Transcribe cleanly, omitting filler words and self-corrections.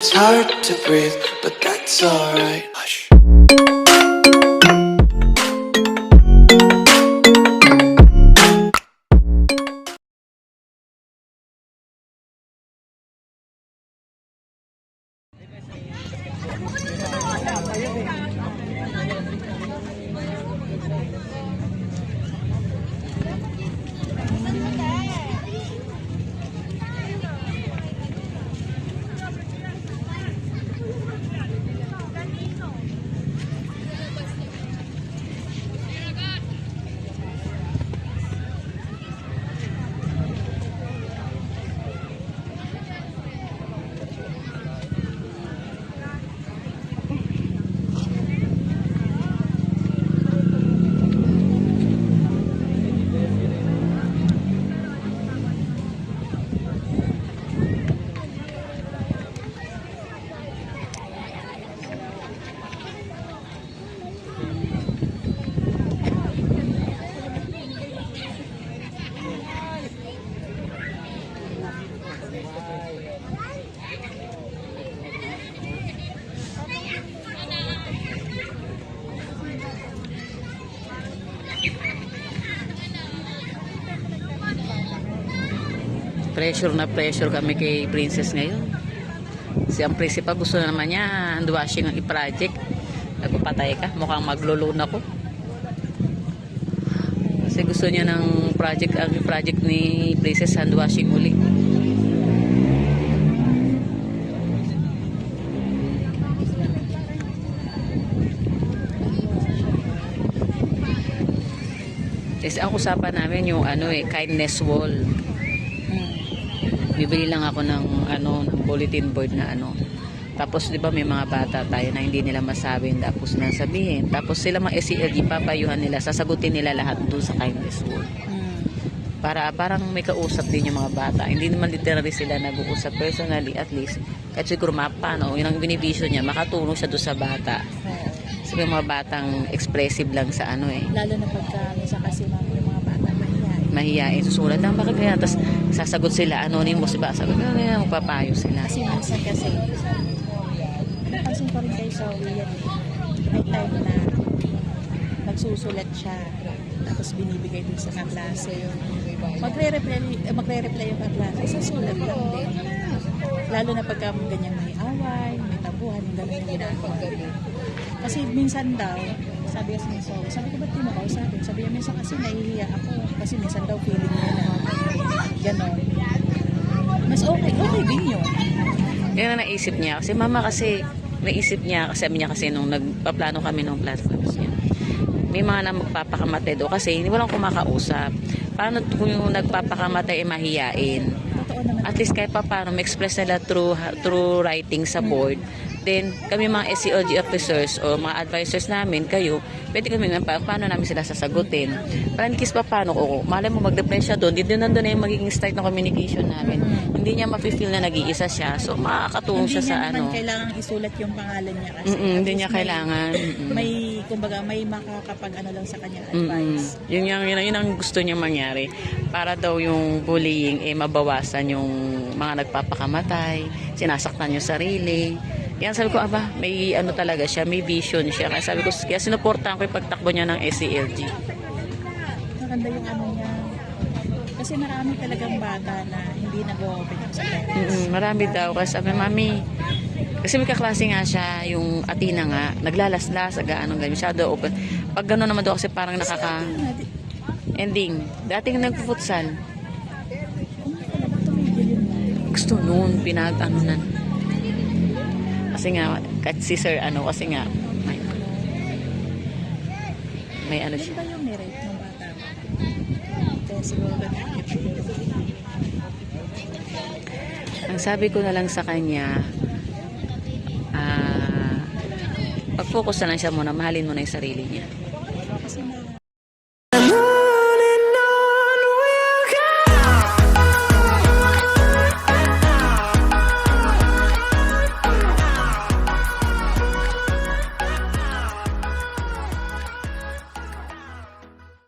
It's hard to breathe, but that's alright. Hush. Pressure na pressure kami kay Princess ngayon. Si ang principal gusto na naman niya hand washing ang i-project. Nagpapatay ka, mukhang maglo-loan ako. Kasi gusto niya ng project, ang project ni Princess hand washing uli. Kasi ang usapan namin yung kindness wall. Bibili lang ako ng ng bulletin board na Tapos 'di ba may mga bata tayo na hindi nila masabi, tapos na sabihin. Tapos sila mga SELD papayuhan nila, sasagutin nila lahat doon sa kindness wall. Para parang may kausap din yung mga bata. Hindi naman literally sila nag-uusap personally, at least kahit siguro yun ang binivision niya, makatulong siya doon sa bata. Kasi mga batang expressive lang sa Lalo na pagka minsan kasi yung mga bata mahihain, susulat lang bakit ganyan, tapos sasagot sila anonymous, diba? Sagot na magpapayo sila. kasi minsan kasi napansin ko rin kayo sa William, may time na nagsusulat siya tapos binibigay din sa kaklase magre-reply yung kaklase sa sulat lang din, lalo na pagka ganyan may away, may tabuhan, yung gano'n yung ginagawa. Kasi minsan daw, sabi kasi ni Zoe, sabi ko ba't di mo kausapin? Sabi niya, minsan kasi nahihiya ako. Kasi minsan daw feeling niya na gano'n. Mas okay din yun. Yan ang naisip niya. Kasi mama kasi, naisip niya, kasi sabi niya kasi nung nagpaplano kami ng platforms niya, may mga na magpapakamatay do kasi hindi walang kumakausap. Paano kung yung nagpapakamatay mahihiyain? At least kahit pa paano ma-express nila through writing sa board. Then kami mga SELG officers o mga advisors namin, kayo, pwede kami paano namin sila sasagutin. Para in case pa paano, malay mo mag-depress siya doon, hindi nandun na yung magiging start ng communication namin. Hindi niya ma-feel na nag-iisa siya. So makakatulong siya sa Hindi niya naman kailangan isulat yung pangalan niya kasi. Hindi niya kailangan. May, kumbaga, may makakapag lang sa kanya advice. Yun ang gusto niya mangyari. Para daw yung bullying mabawasan yung mga nagpapakamatay, sinasaktan yung sarili. Yan, sabi ko, may talaga siya, may vision siya. Kaya sabi ko, kaya sinuportahan ko yung pagtakbo niya ng SELG. Maganda yung niya. Kasi marami talagang bata na hindi nag-open yung sa parents. Marami daw. Kasi sabi, mami, kasi may kaklase nga siya, yung Athena nga, naglalaslas, ganun, masyado open. Pag gano'n naman daw kasi parang ending. Dating nagpo-futsal. Gusto noon, pinag-anunan. Kasi nga, kahit si sir, kasi nga, may siya. Ano ba yung merit ng bata? Kaya siguro Ang sabi ko na lang sa kanya, pag-focus na lang siya muna, mahalin mo na yung sarili niya.